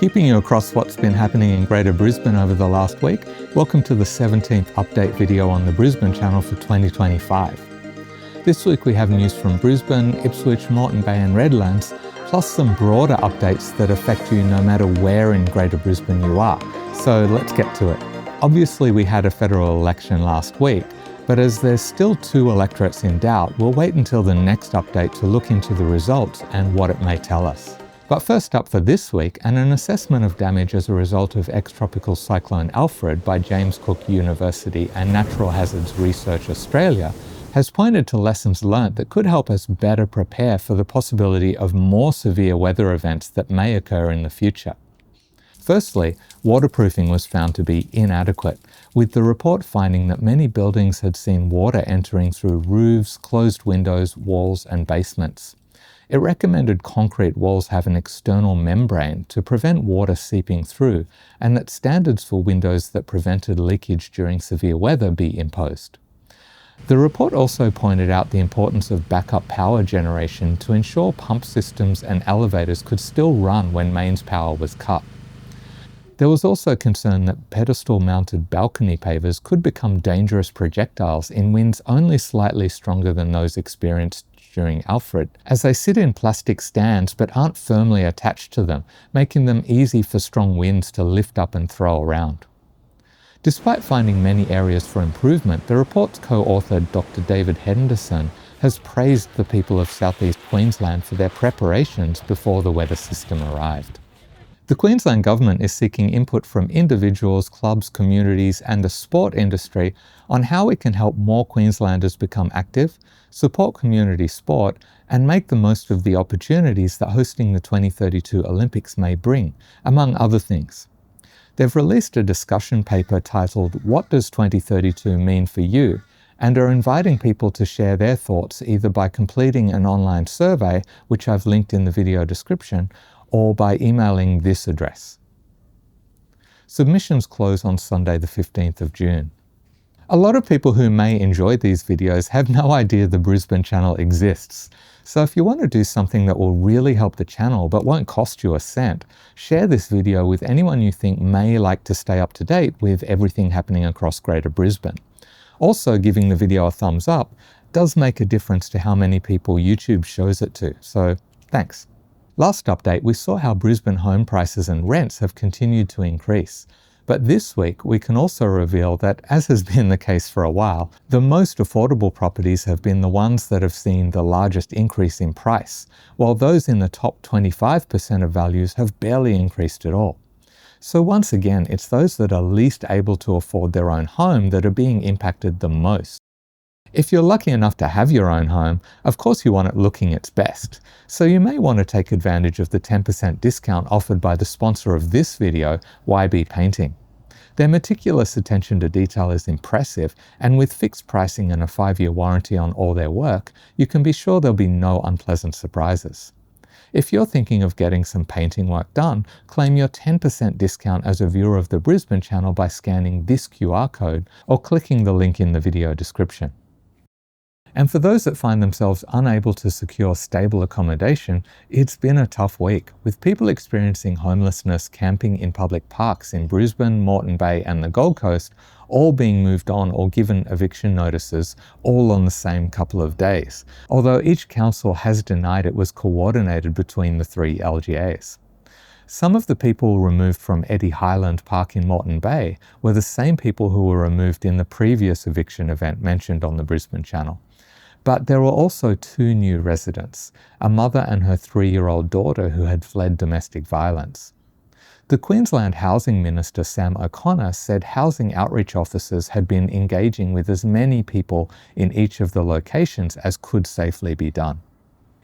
Keeping you across what's been happening in Greater Brisbane over the last week, welcome to the 17th update video on the Brisbane Channel for 2025. This week we have news from Brisbane, Ipswich, Moreton Bay and Redlands, plus some broader updates that affect you no matter where in Greater Brisbane you are. So let's get to it. Obviously we had a federal election last week, but as there's still two electorates in doubt, we'll wait until the next update to look into the results and what it may tell us. But first up for this week, an assessment of damage as a result of ex-tropical Cyclone Alfred by James Cook University and Natural Hazards Research Australia has pointed to lessons learnt that could help us better prepare for the possibility of more severe weather events that may occur in the future. Firstly, waterproofing was found to be inadequate, with the report finding that many buildings had seen water entering through roofs, closed windows, walls and basements. It recommended concrete walls have an external membrane to prevent water seeping through, and that standards for windows that prevented leakage during severe weather be imposed. The report also pointed out the importance of backup power generation to ensure pump systems and elevators could still run when mains power was cut. There was also concern that pedestal-mounted balcony pavers could become dangerous projectiles in winds only slightly stronger than those experienced during Alfred, as they sit in plastic stands but aren't firmly attached to them, making them easy for strong winds to lift up and throw around. Despite finding many areas for improvement, the report's co-author Dr. David Henderson has praised the people of southeast Queensland for their preparations before the weather system arrived. The Queensland Government is seeking input from individuals, clubs, communities and the sport industry on how we can help more Queenslanders become active, support community sport and make the most of the opportunities that hosting the 2032 Olympics may bring, among other things. They've released a discussion paper titled "What Does 2032 Mean for You?" and are inviting people to share their thoughts either by completing an online survey, which I've linked in the video description, or by emailing this address. Submissions close on Sunday the 15th of June. A lot of people who may enjoy these videos have no idea the Brisbane Channel exists. So if you want to do something that will really help the channel but won't cost you a cent, share this video with anyone you think may like to stay up to date with everything happening across Greater Brisbane. Also, giving the video a thumbs up does make a difference to how many people YouTube shows it to, so thanks. Last update, we saw how Brisbane home prices and rents have continued to increase. But this week, we can also reveal that, as has been the case for a while, the most affordable properties have been the ones that have seen the largest increase in price, while those in the top 25% of values have barely increased at all. So once again, it's those that are least able to afford their own home that are being impacted the most. If you're lucky enough to have your own home, of course you want it looking its best. So you may want to take advantage of the 10% discount offered by the sponsor of this video, YB Painting. Their meticulous attention to detail is impressive, and with fixed pricing and a 5-year warranty on all their work, you can be sure there'll be no unpleasant surprises. If you're thinking of getting some painting work done, claim your 10% discount as a viewer of the Brisbane Channel by scanning this QR code or clicking the link in the video description. And for those that find themselves unable to secure stable accommodation, it's been a tough week, with people experiencing homelessness camping in public parks in Brisbane, Moreton Bay and the Gold Coast, all being moved on or given eviction notices, all on the same couple of days, although each council has denied it was coordinated between the 3 LGAs. Some of the people removed from Eddie Highland Park in Moreton Bay were the same people who were removed in the previous eviction event mentioned on the Brisbane Channel. But there were also 2 new residents, a mother and her 3-year-old daughter who had fled domestic violence. The Queensland Housing Minister Sam O'Connor said housing outreach officers had been engaging with as many people in each of the locations as could safely be done.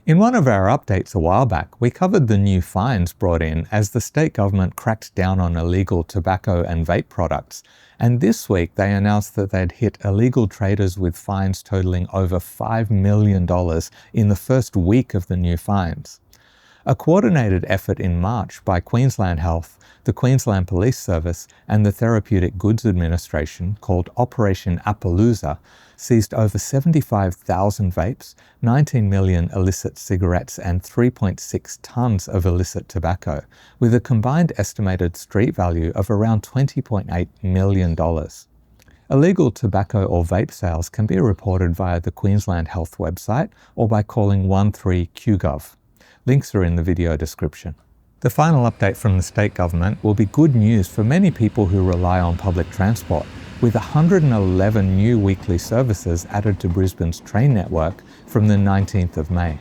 In one of our updates a while back, we covered the new fines brought in as the state government cracked down on illegal tobacco and vape products, and this week they announced that they'd hit illegal traders with fines totaling over $5 million in the first week of the new fines. A coordinated effort in March by Queensland Health, the Queensland Police Service and the Therapeutic Goods Administration, called Operation Appaloosa, seized over 75,000 vapes, 19 million illicit cigarettes and 3.6 tonnes of illicit tobacco, with a combined estimated street value of around $20.8 million. Illegal tobacco or vape sales can be reported via the Queensland Health website or by calling 13QGov. Links are in the video description. The final update from the state government will be good news for many people who rely on public transport, with 111 new weekly services added to Brisbane's train network from the 19th of May.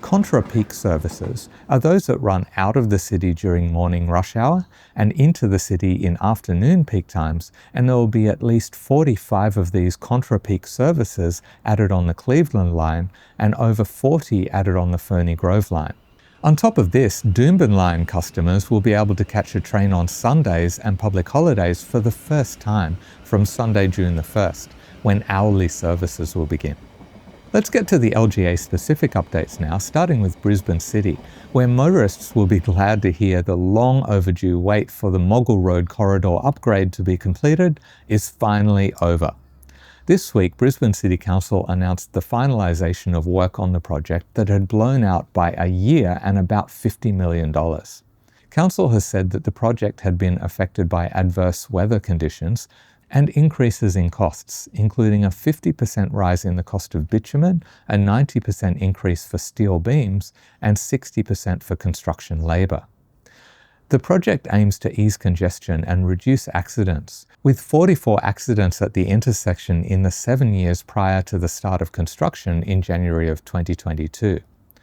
Contra-peak services are those that run out of the city during morning rush hour and into the city in afternoon peak times, and there will be at least 45 of these contra-peak services added on the Cleveland line and over 40 added on the Ferny Grove line. On top of this, Doomben line customers will be able to catch a train on Sundays and public holidays for the first time from Sunday, June the 1st, when hourly services will begin. Let's get to the LGA specific updates now, starting with Brisbane City, where motorists will be glad to hear the long overdue wait for the Moggill Road Corridor Upgrade to be completed is finally over. This week, Brisbane City Council announced the finalisation of work on the project that had blown out by a year and about $50 million. Council has said that the project had been affected by adverse weather conditions and increases in costs, including a 50% rise in the cost of bitumen, a 90% increase for steel beams, and 60% for construction labour. The project aims to ease congestion and reduce accidents, with 44 accidents at the intersection in the 7 years prior to the start of construction in January of 2022.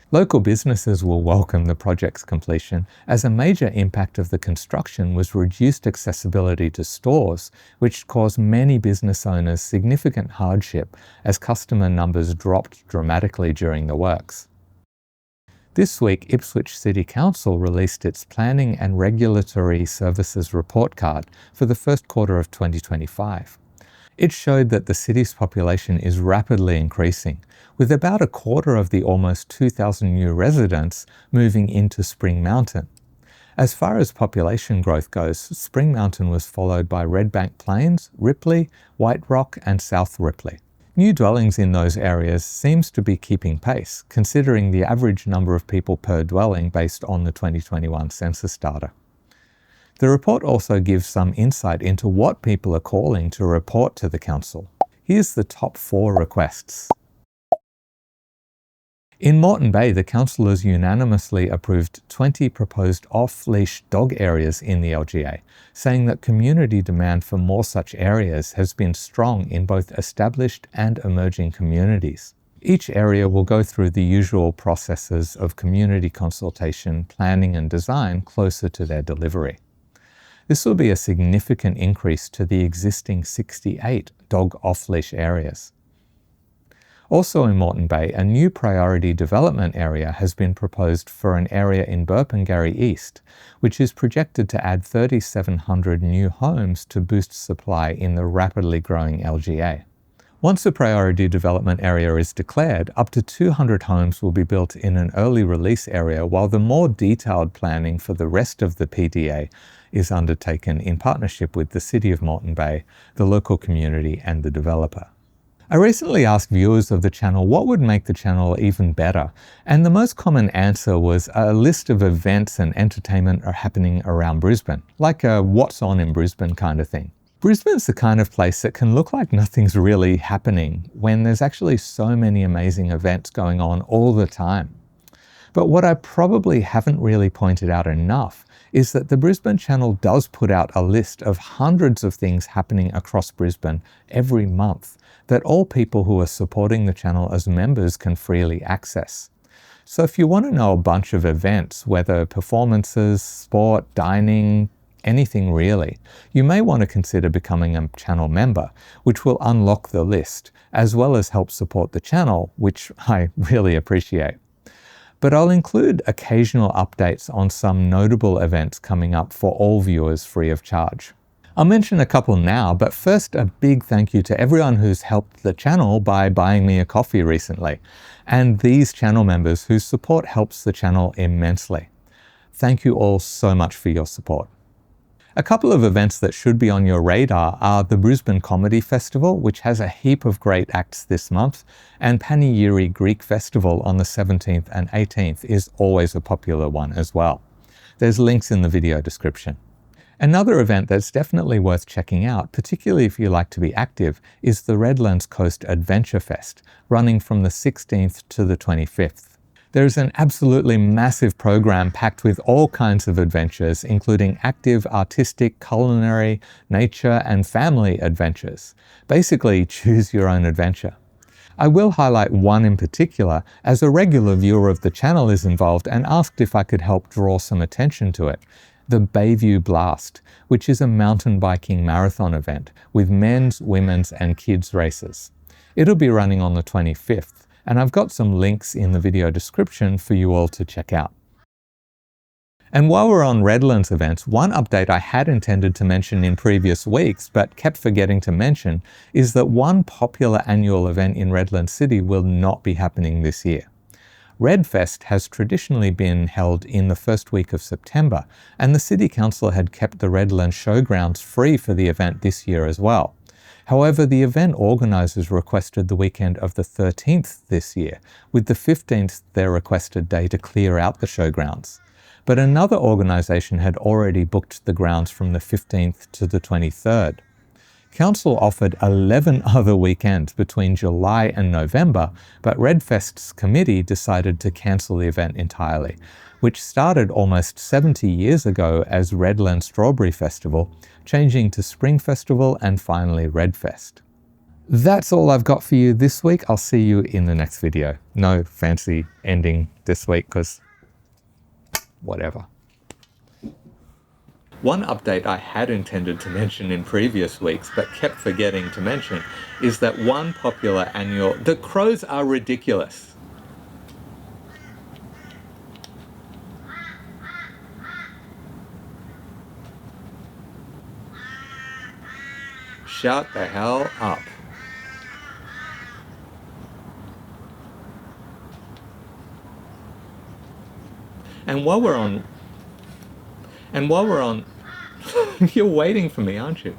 Local businesses will welcome the project's completion, as a major impact of the construction was reduced accessibility to stores, which caused many business owners significant hardship as customer numbers dropped dramatically during the works. This week, Ipswich City Council released its Planning and Regulatory Services Report Card for the first quarter of 2025. It showed that the city's population is rapidly increasing, with about a quarter of the almost 2,000 new residents moving into Spring Mountain. As far as population growth goes, Spring Mountain was followed by Redbank Plains, Ripley, White Rock and South Ripley. New dwellings in those areas seems to be keeping pace, considering the average number of people per dwelling based on the 2021 census data. The report also gives some insight into what people are calling to report to the council. Here's the top 4 requests. In Moreton Bay, the councillors unanimously approved 20 proposed off-leash dog areas in the LGA, saying that community demand for more such areas has been strong in both established and emerging communities. Each area will go through the usual processes of community consultation, planning and design closer to their delivery. This will be a significant increase to the existing 68 dog off-leash areas. Also in Moreton Bay, a new priority development area has been proposed for an area in Burpengary East, which is projected to add 3,700 new homes to boost supply in the rapidly growing LGA. Once a priority development area is declared, up to 200 homes will be built in an early release area, while the more detailed planning for the rest of the PDA is undertaken in partnership with the City of Moreton Bay, the local community and the developer. I recently asked viewers of the channel what would make the channel even better, and the most common answer was a list of events and entertainment are happening around Brisbane, like a what's on in Brisbane kind of thing. Brisbane's the kind of place that can look like nothing's really happening when there's actually so many amazing events going on all the time. But what I probably haven't really pointed out enough is that the Brisbane Channel does put out a list of hundreds of things happening across Brisbane every month that all people who are supporting the channel as members can freely access. So if you want to know a bunch of events, whether performances, sport, dining, anything really, you may want to consider becoming a channel member, which will unlock the list, as well as help support the channel, which I really appreciate. But I'll include occasional updates on some notable events coming up for all viewers free of charge. I'll mention a couple now, but first a big thank you to everyone who's helped the channel by buying me a coffee recently, and these channel members whose support helps the channel immensely. Thank you all so much for your support. A couple of events that should be on your radar are the Brisbane Comedy Festival, which has a heap of great acts this month, and Panegyri Greek Festival on the 17th and 18th is always a popular one as well. There's links in the video description. Another event that's definitely worth checking out, particularly if you like to be active, is the Redlands Coast Adventure Fest, running from the 16th to the 25th. There's an absolutely massive program packed with all kinds of adventures, including active, artistic, culinary, nature, and family adventures. Basically, choose your own adventure. I will highlight one in particular, as a regular viewer of the channel is involved and asked if I could help draw some attention to it. The Bayview Blast, which is a mountain biking marathon event with men's, women's, and kids races. It'll be running on the 25th. And I've got some links in the video description for you all to check out. And while we're on Redlands events, one update I had intended to mention in previous weeks, but kept forgetting to mention, is that one popular annual event in Redlands City will not be happening this year. RedFest has traditionally been held in the first week of September, and the City Council had kept the Redlands Showgrounds free for the event this year as well. However, the event organisers requested the weekend of the 13th this year, with the 15th their requested day to clear out the showgrounds. But another organisation had already booked the grounds from the 15th to the 23rd. Council offered 11 other weekends between July and November, but RedFest's committee decided to cancel the event entirely, which started almost 70 years ago as Redlands Strawberry Festival, changing to Spring Festival and finally RedFest. That's all I've got for you this week. I'll see you in the next video. No fancy ending this week, because whatever. One update I had intended to mention in previous weeks but kept forgetting to mention is that one popular annual... The crows are ridiculous. Shut the hell up. And while we're on... You're waiting for me, aren't you?